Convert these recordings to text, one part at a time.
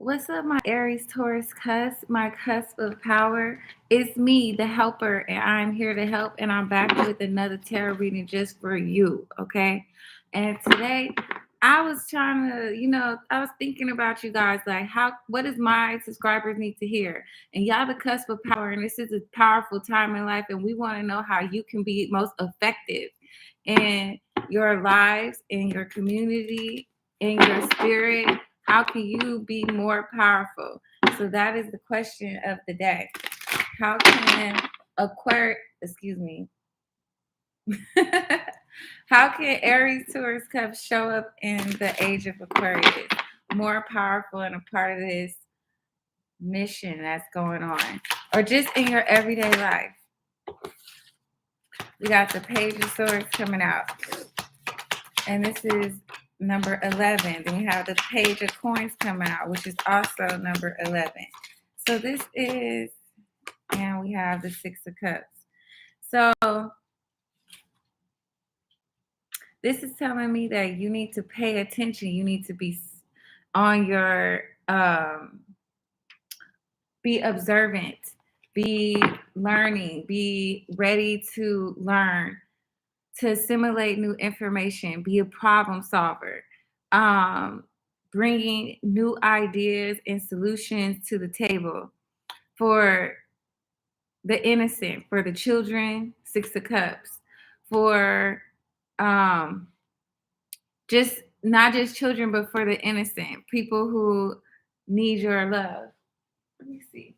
What's up, my Aries Taurus cusp, my cusp of power? It's me, the helper, and I'm here to help. And I'm back with another tarot reading just for you, okay? And today, I was trying to, I was thinking about you guys, like, what does my subscribers need to hear? And y'all, the cusp of power, and this is a powerful time in life, and we want to know how you can be most effective in your lives, in your community, in your spirit. How can you be more powerful? So that is the question of the day. How can excuse me, how can Aries Taurus Cup show up in the age of Aquarius? More powerful and a part of this mission that's going on, or just in your everyday life. We got the Page of Swords coming out, and this is number 11. Then we have the Page of Coins coming out, which is also number 11. So this is, and we have the Six of Cups. So this is telling me that you need to pay attention. You need to be on your, be observant, be learning, be ready to learn, to assimilate new information, be a problem solver, bringing new ideas and solutions to the table for the innocent, for the children, Six of Cups, for just not just children, but for the innocent, people who need your love. Let me see.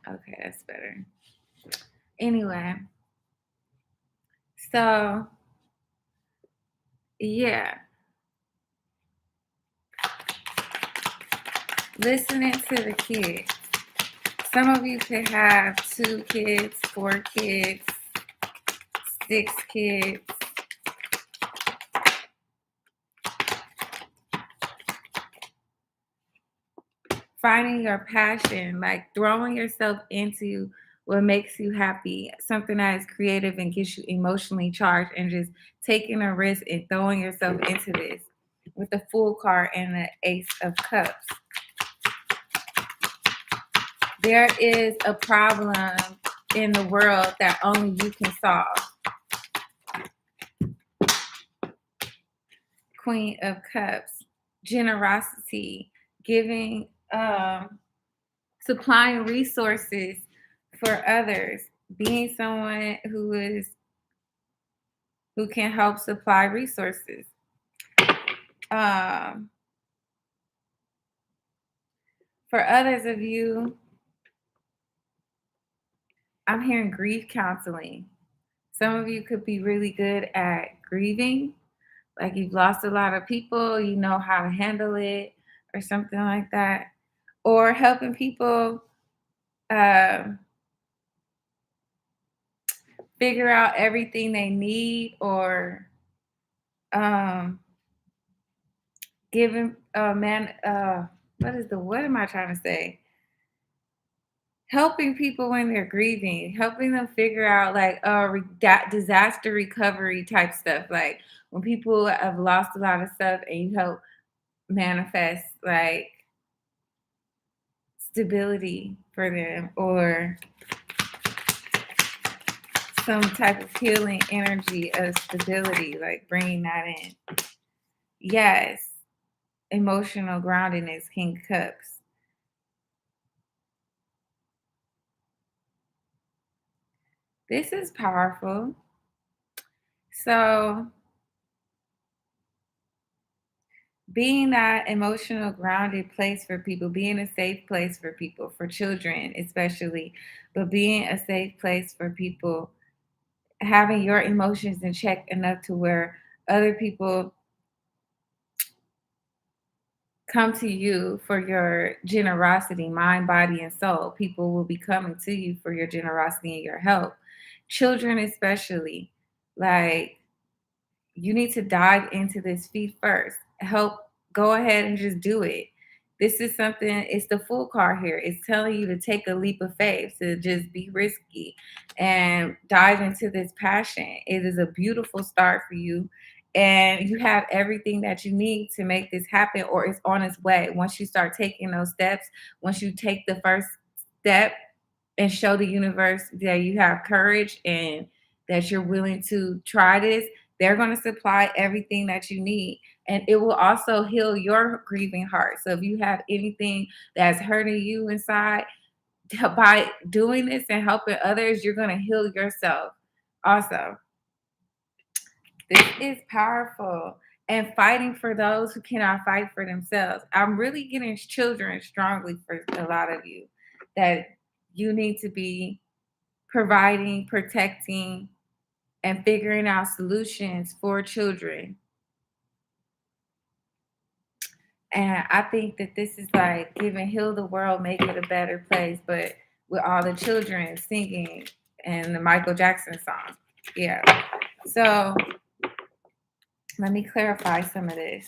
Okay, that's better. Anyway, so yeah, listening to the kids. Some of you could have 2 kids, 4 kids, 6 kids. Finding your passion, like throwing yourself into what makes you happy, something that is creative and gets you emotionally charged, and just taking a risk and throwing yourself into this with the Fool card and the Ace of Cups. There is a problem in the world that only you can solve. Queen of Cups, generosity, giving, supplying resources for others, being someone who can help supply resources. For others of you, I'm hearing grief counseling. Some of you could be really good at grieving, like you've lost a lot of people, you know how to handle it, or something like that. Or helping people figure out everything they need, or giving what am I trying to say? Helping people when they're grieving, helping them figure out like disaster recovery type stuff. Like when people have lost a lot of stuff and you help manifest like stability for them, or some type of healing energy of stability, like bringing that in. Yes, emotional groundedness, King Cups. This is powerful. So being that emotional grounded place for people, being a safe place for people, for children especially, but being a safe place for people, having your emotions in check enough to where other people come to you for your generosity, mind, body, and soul. People will be coming to you for your generosity and your help. Children especially, like, you need to dive into this feet first. Help, go ahead and just do it. This is something, it's the full card here. It's telling you to take a leap of faith, to just be risky and dive into this passion. It is a beautiful start for you. And you have everything that you need to make this happen, or it's on its way. Once you start taking those steps, once you take the first step and show the universe that you have courage and that you're willing to try this, they're going to supply everything that you need. And it will also heal your grieving heart. So if you have anything that's hurting you inside, by doing this and helping others, you're going to heal yourself also. This is powerful. And fighting for those who cannot fight for themselves. I'm really getting children strongly for a lot of you, that you need to be providing, protecting, and figuring out solutions for children. And I think that this is like giving Heal the World, Make It a Better Place, but with all the children singing and the Michael Jackson song. Yeah. So let me clarify some of this.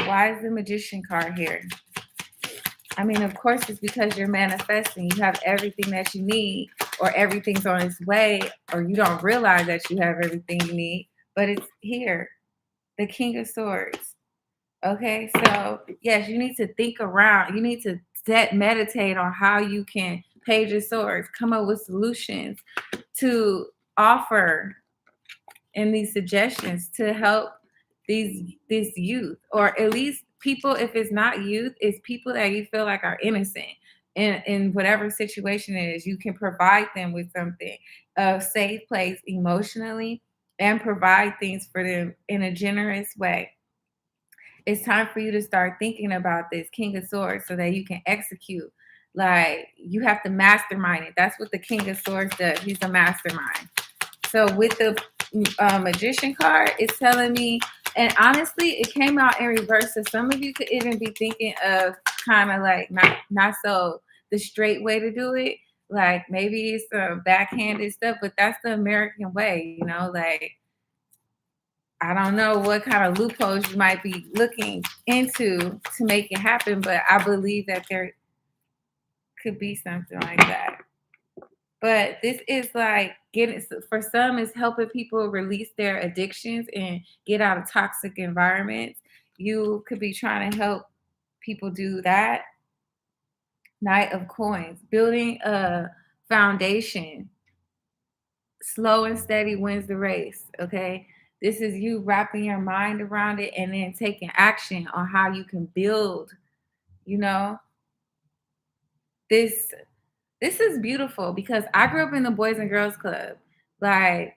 Why is the Magician card here? I mean, of course, it's because you're manifesting. You have everything that you need, or everything's on its way, or you don't realize that you have everything you need, but it's here. The King of Swords. Okay, so yes, you need to think around. You need to meditate on how you can page your swords, come up with solutions to offer and these suggestions to help this youth, or at least people. If it's not youth, it's people that you feel like are innocent in whatever situation it is. You can provide them with something, a safe place emotionally, and provide things for them in a generous way. It's time for you to start thinking about this King of Swords so that you can execute. Like, you have to mastermind it. That's what the King of Swords does. He's a mastermind. So with the Magician card, it's telling me, and honestly, it came out in reverse. So some of you could even be thinking of kind of like not so the straight way to do it. Like maybe it's some backhanded stuff, but that's the American way, you know, like I don't know what kind of loopholes you might be looking into to make it happen, but I believe that there could be something like that. But this is like getting, for some, it's helping people release their addictions and get out of toxic environments. You could be trying to help people do that. Knight of Coins, building a foundation. Slow and steady wins the race. Okay. This is you wrapping your mind around it and then taking action on how you can build, you know, this this is beautiful because I grew up in the Boys and Girls Club. Like,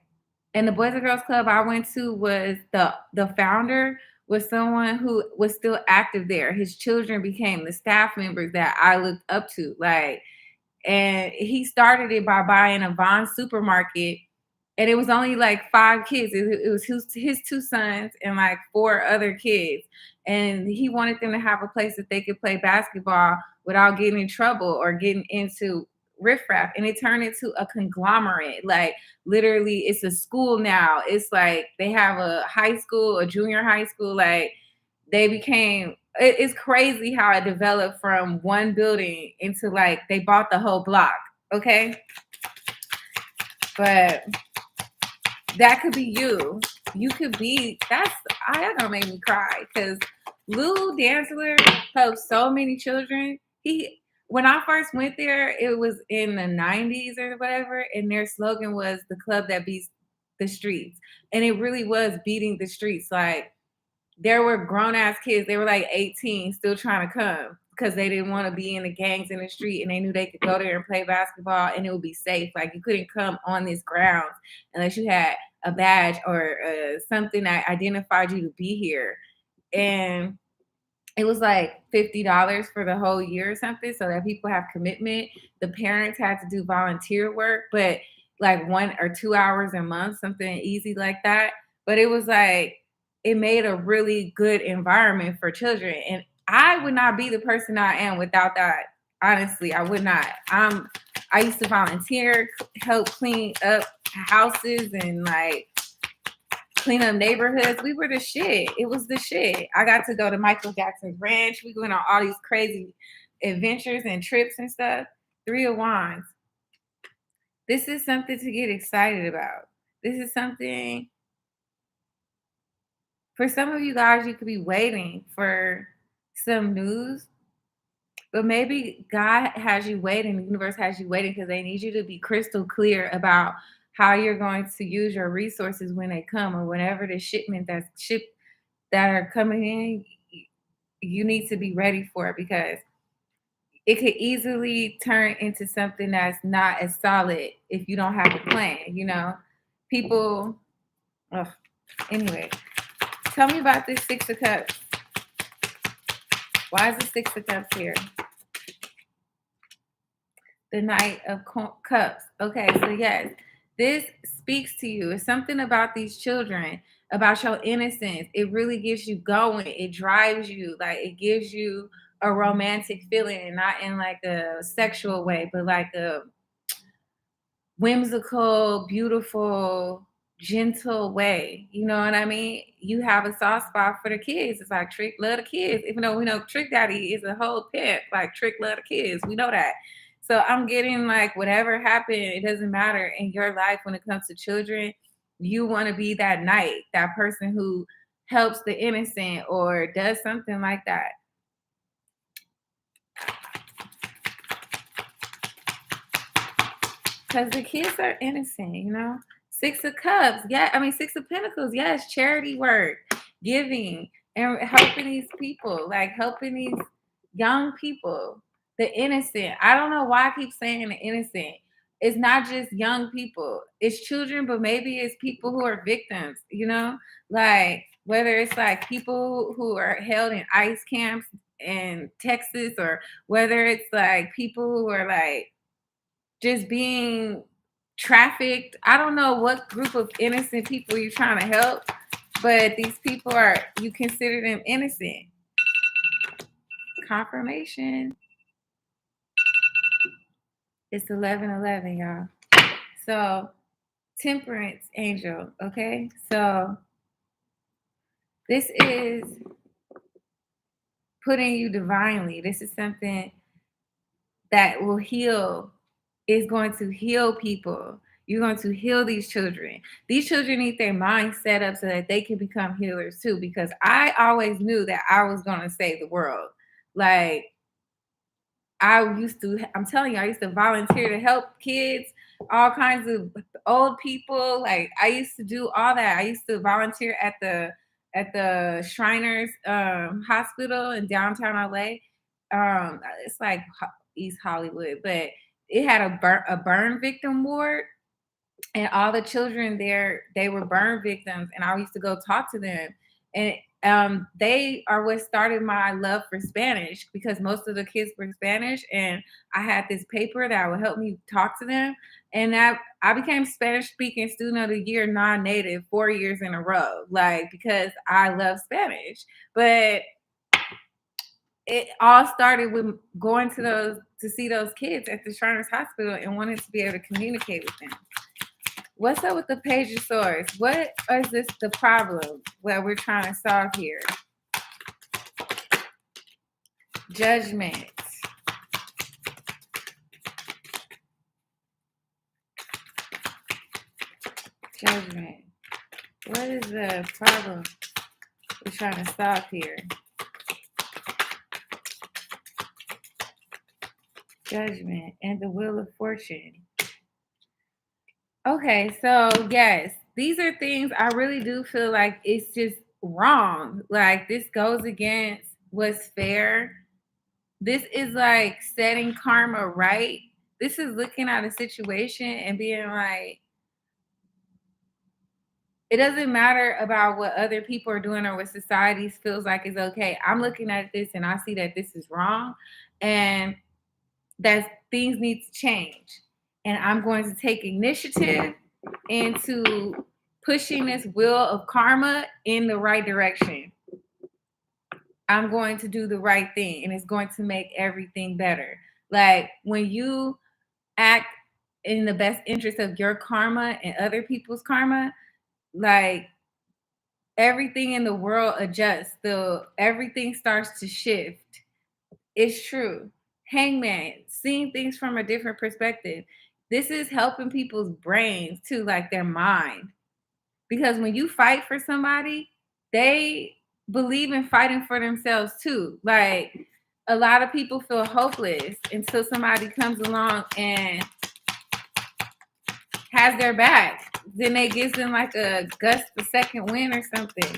and the Boys and Girls Club I went to was the founder was someone who was still active there. His children became the staff members that I looked up to. Like, and he started it by buying a Vons supermarket, and it was only like 5 kids. It was his 2 sons and like 4 other kids, and he wanted them to have a place that they could play basketball without getting in trouble or getting into riffraff. And it turned into a conglomerate. Like, literally, it's a school now. It's like they have a high school, a junior high school. Like, they became, it's crazy how it developed from one building into like they bought the whole block. Okay, but that could be you. You could be, I gonna make me cry because Lou Dantzler helped so many children. When I first went there, it was in the 90s or whatever, and their slogan was the club that beats the streets. And it really was beating the streets. Like, there were grown ass kids, they were like 18, still trying to come because they didn't want to be in the gangs in the street, and they knew they could go there and play basketball and it would be safe. Like, you couldn't come on this grounds unless you had a badge or something that identified you to be here. And it was like $50 for the whole year or something, so that people have commitment. The parents had to do volunteer work, but like 1 or 2 hours a month, something easy like that. But it was like, it made a really good environment for children. And I would not be the person I am without that. Honestly, I would not. I used to volunteer, help clean up houses, and like clean up neighborhoods. We were the shit. It was the shit. I got to go to Michael Jackson's ranch. We went on all these crazy adventures and trips and stuff. Three of Wands. This is something to get excited about. This is something for some of you guys, you could be waiting for some news, but maybe God has you waiting, the universe has you waiting because they need you to be crystal clear about how you're going to use your resources when they come or whenever the shipment that's shipped that are coming in, you need to be ready for it because it could easily turn into something that's not as solid if you don't have a plan, you know? People, ugh. Anyway, tell me about this Six of Cups. Why is the Six of Cups here? The Knight of Cups. Okay, so yes, this speaks to you. It's something about these children, about your innocence. It really gets you going. It drives you. Like it gives you a romantic feeling, and not in like a sexual way, but like a whimsical, beautiful, gentle way. You know what I mean? You have a soft spot for the kids. It's like Trick love the kids, even though we know Trick Daddy is a whole pimp. Like Trick love the kids. We know that. So I'm getting like whatever happened, it doesn't matter in your life when it comes to children. You want to be that knight, that person who helps the innocent or does something like that. Because the kids are innocent, you know? Six of Cups, yeah. I mean, Six of Pentacles, yes. Charity work, giving, and helping these people, like helping these young people, the innocent. I don't know why I keep saying the innocent. It's not just young people, it's children, but maybe it's people who are victims, you know? Like, whether it's like people who are held in ICE camps in Texas, or whether it's like people who are like, just being trafficked. I don't know what group of innocent people you're trying to help, but these people are, you consider them innocent. Confirmation. It's 11:11, y'all. So, Temperance angel, okay? So, this is putting you divinely. This is something that will heal, is going to heal people. You're going to heal these children. These children need their mind set up so that they can become healers too. Because I always knew that I was going to save the world. Like, I'm telling you, I used to volunteer to help kids, all kinds of old people. Like, I used to do all that. I used to volunteer at the Shriners Hospital in downtown LA. It's like East Hollywood, but it had a burn victim ward, and all the children there, they were burn victims, and I used to go talk to them. And they are what started my love for Spanish, because most of the kids were Spanish, and I had this paper that would help me talk to them. And that I became Spanish speaking student of the year non-native 4 years in a row, like, because I love Spanish. But it all started with going to see those kids at the Shriners Hospital and wanting to be able to communicate with them. What's up with the Page of Swords? What is this the problem that we're trying to solve here? Judgment. Judgment. What is the problem we're trying to solve here? Judgment and the Wheel of Fortune. Okay, so yes, these are things I really do feel like it's just wrong. Like, this goes against what's fair. This is like setting karma right. This is looking at a situation and being like, it doesn't matter about what other people are doing or what society feels like is okay. I'm looking at this and I see that this is wrong, and that things need to change. And I'm going to take initiative into pushing this wheel of karma in the right direction. I'm going to do the right thing, and it's going to make everything better. Like, when you act in the best interest of your karma and other people's karma, like, everything in the world adjusts. Everything starts to shift. It's true. Hangman, seeing things from a different perspective. This is helping people's brains too, like their mind. Because when you fight for somebody, they believe in fighting for themselves too. Like a lot of people feel hopeless until somebody comes along and has their back. Then they gives them like a gust of second win or something.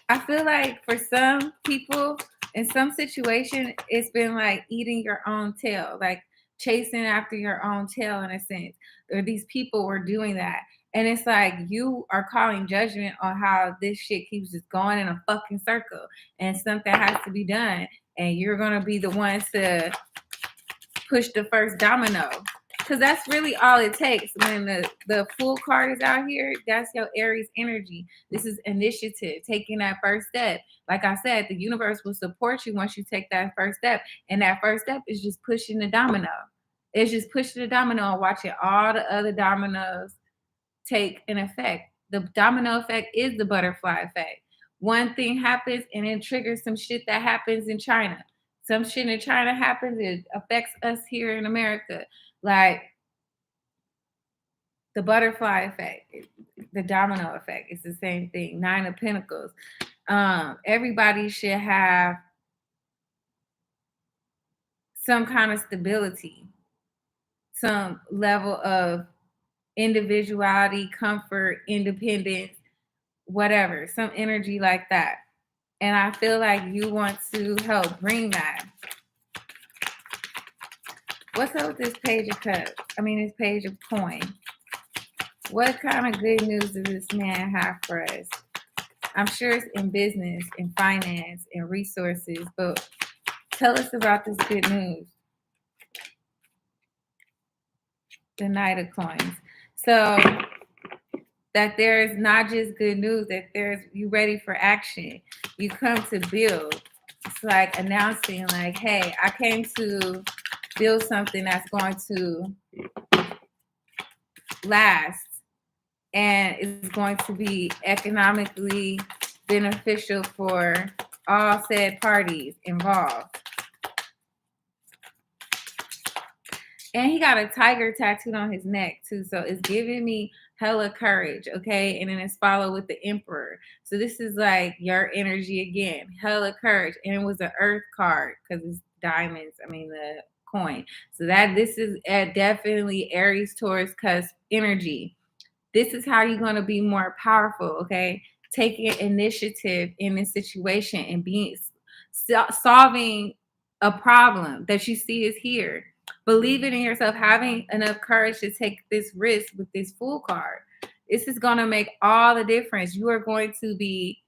I feel like for some people in some situation, it's been like eating your own tail, like chasing after your own tail in a sense. Or these people were doing that. And it's like you are calling judgment on how this shit keeps just going in a fucking circle. And something has to be done. And you're gonna be the one to push the first domino. Because that's really all it takes. When the full card is out here, that's your Aries energy. This is initiative, taking that first step. Like I said, the universe will support you once you take that first step. And that first step is just pushing the domino. It's just pushing the domino and watching all the other dominoes take an effect. The domino effect is the butterfly effect. One thing happens and it triggers some shit that happens in China. Some shit in China happens, it affects us here in America. Like the butterfly effect, the domino effect, it's the same thing. Nine of Pentacles. Everybody should have some kind of stability, some level of individuality, comfort, independence, whatever, some energy like that. And I feel like you want to help bring that. What's up with this page of cups? This page of coin. What kind of good news does this man have for us? I'm sure it's in business, in finance, in resources, but tell us about this good news. The Knight of Coins. So that there's not just good news, that there's you ready for action. You come to build. It's like announcing, like, hey, I came to build something that's going to last and is going to be economically beneficial for all said parties involved. And he got a tiger tattooed on his neck too. So it's giving me hella courage, okay? And then it's followed with the Emperor. So this is like your energy again, hella courage. And it was an earth card because it's diamonds, the coin. So this is definitely Aries Taurus cusp energy. This is how you're going to be more powerful, okay? Taking initiative in this situation and solving a problem that you see is here. Believing in yourself, having enough courage to take this risk with this Fool card. This is going to make all the difference. You are going to be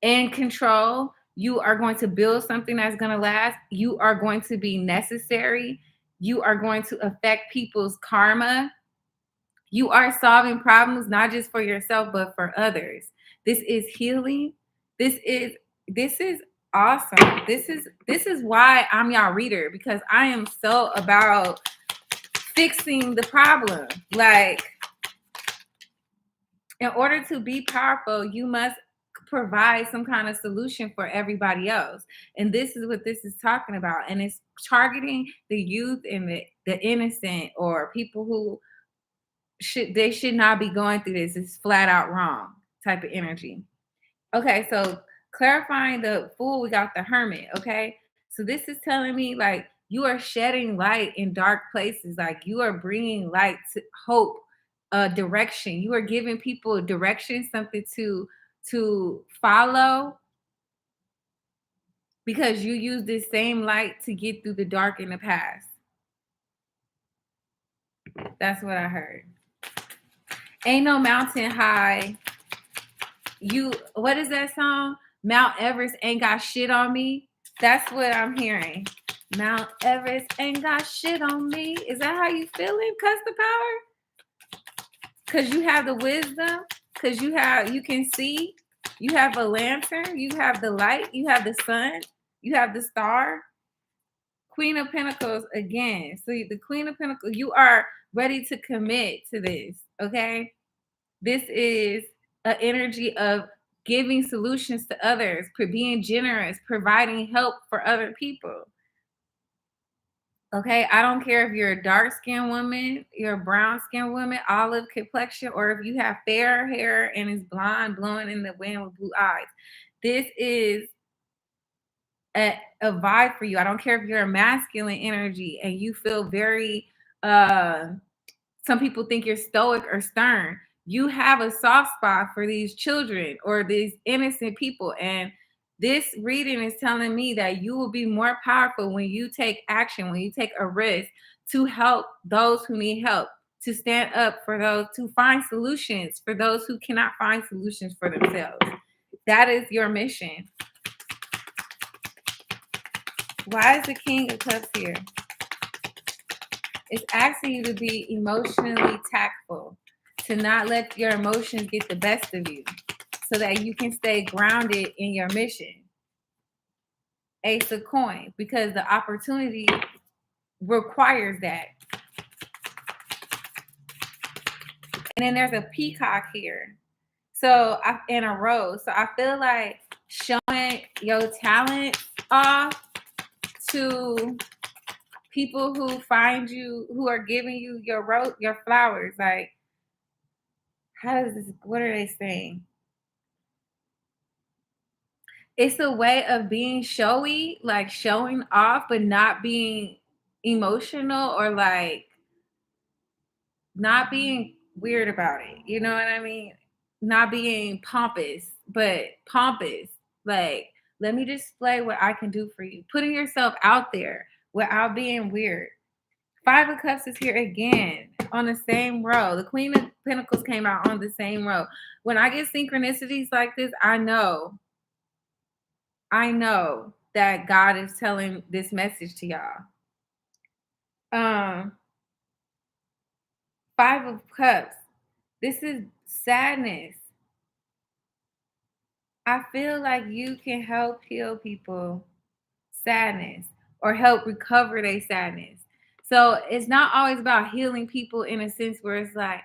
in control. You are going to build something that's going to last. You are going to be necessary. You are going to affect people's karma. You are solving problems not just for yourself but for others. This is healing. This is awesome. This is why I'm y'all reader, because I am so about fixing the problem. Like, in order to be powerful, you must provide some kind of solution for everybody else. And this is what this is talking about. And it's targeting the youth and the innocent, or people who should not be going through this. It's flat out wrong type of energy. Okay, so clarifying the Fool, we got the Hermit. Okay, so this is telling me like you are shedding light in dark places. Like you are bringing light to hope, direction. You are giving people direction, something to follow, because you use this same light to get through the dark in the past. That's what I heard. Ain't no mountain high. What is that song? Mount Everest ain't got shit on me. That's what I'm hearing. Mount Everest ain't got shit on me. Is that how you feeling, Custom Power? Because you have the wisdom. Because you can see. You have a lantern. You have the light. You have the sun. You have the star. Queen of Pentacles again. So the Queen of Pentacles, you are ready to commit to this, okay? This is an energy of giving solutions to others, for being generous, providing help for other people. Okay, I don't care if you're a dark skinned woman, you're a brown skinned woman, olive complexion, or if you have fair hair and is blonde, blowing in the wind with blue eyes. This is a vibe for you. I don't care if you're a masculine energy and you feel very uh some people think you're stoic or stern. You have a soft spot for these children or these innocent people. And this reading is telling me that you will be more powerful when you take action, when you take a risk to help those who need help, to stand up for those, to find solutions for those who cannot find solutions for themselves. That is your mission. Why is the King of Cups here? It's asking you to be emotionally tactful, to not let your emotions get the best of you, so that you can stay grounded in your mission. Ace of Coins, because the opportunity requires that. And then there's a peacock here. So in a row. So I feel like showing your talent off to people who find you, who are giving you your flowers. Like, how does this, what are they saying? It's a way of being showy, like showing off, but not being emotional or like not being weird about it. You know what I mean? Not being pompous, but pompous. Like, let me display what I can do for you. Putting yourself out there without being weird. Five of Cups is here again on the same row. The Queen of Pentacles came out on the same row. When I get synchronicities like this, I know that God is telling this message to y'all. Five of Cups. This is sadness. I feel like you can help heal people sadness or help recover their sadness. So it's not always about healing people in a sense where it's like,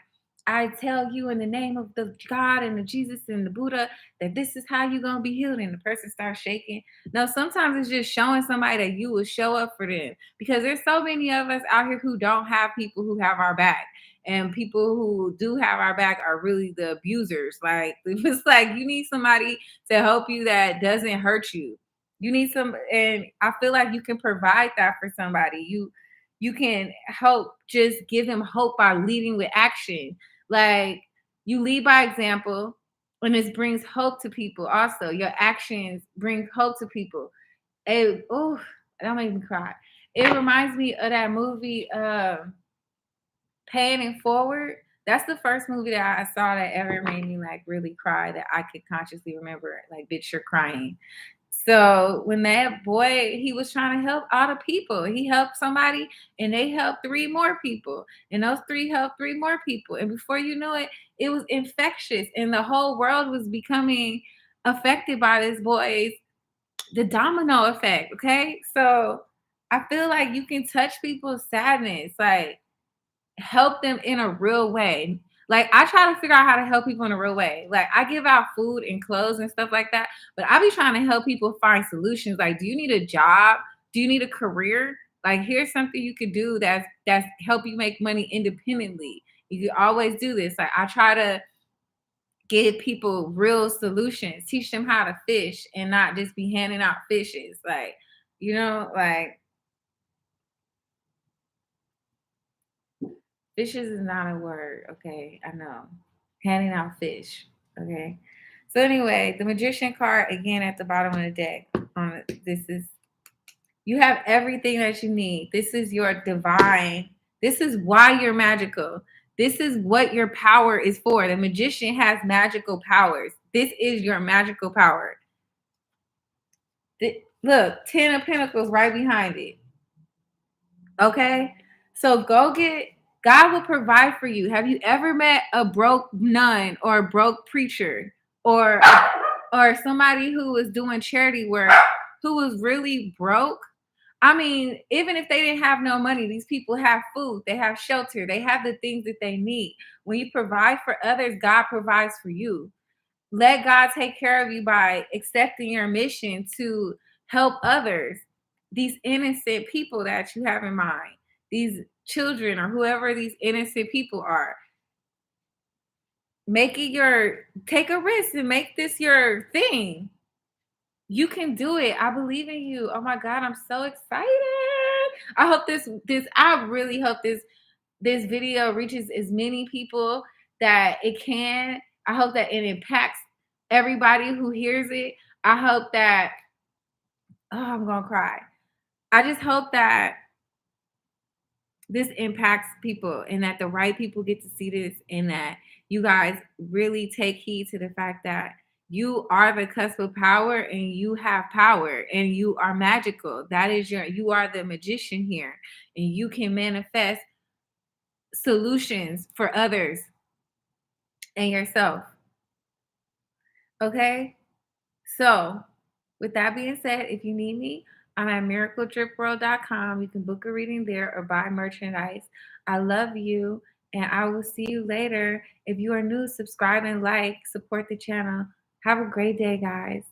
I tell you in the name of the God and the Jesus and the Buddha that this is how you're gonna be healed, and the person starts shaking. No, sometimes it's just showing somebody that you will show up for them, because there's so many of us out here who don't have people who have our back. And people who do have our back are really the abusers. Like, it's like you need somebody to help you that doesn't hurt you. You need some, and I feel like you can provide that for somebody. You can help, just give them hope by leading with action. Like, you lead by example, and this brings hope to people. Also, your actions bring hope to people. Oh, that made me cry. It reminds me of that movie, Paying It Forward. That's the first movie that I saw that ever made me like really cry, that I could consciously remember. Like, bitch, you're crying. So when that boy, he was trying to help all the people. He helped somebody and they helped three more people. And those three helped three more people. And before you know it, it was infectious. And the whole world was becoming affected by this boy's, the domino effect. Okay. So I feel like you can touch people's sadness. Like, help them in a real way. Like, I try to figure out how to help people in a real way. Like, I give out food and clothes and stuff like that, but I be trying to help people find solutions. Like, do you need a job? Do you need a career? Like, here's something you could do that's help you make money independently. You can always do this. Like, I try to give people real solutions, teach them how to fish and not just be handing out fishes. Like, like, fishes is not a word, okay? I know. Handing out fish, okay? So anyway, the Magician card again at the bottom of the deck. This is, you have everything that you need. This is your divine. This is why you're magical. This is what your power is for. The Magician has magical powers. This is your magical power. Look, 10 of Pentacles right behind it. Okay? So go get, God will provide for you. Have you ever met a broke nun or a broke preacher or somebody who was doing charity work who was really broke? I mean, even if they didn't have no money, these people have food, they have shelter, they have the things that they need. When you provide for others, God provides for you. Let God take care of you by accepting your mission to help others, these innocent people that you have in mind, these children or whoever these innocent people are. Make it your, take a risk and make this your thing. You can do it. I believe in you. Oh my God, I'm so excited. I hope I really hope this video reaches as many people that it can. I hope that it impacts everybody who hears it. I hope that, oh, I'm gonna cry. I just hope that this impacts people and that the right people get to see this and that you guys really take heed to the fact that you are the cusp of power and you have power and you are magical. That is you are the magician here and you can manifest solutions for others and yourself. Okay? So, with that being said, if you need me, I'm at miracledripworld.com. You can book a reading there or buy merchandise. I love you, and I will see you later. If you are new, subscribe and like, support the channel. Have a great day, guys.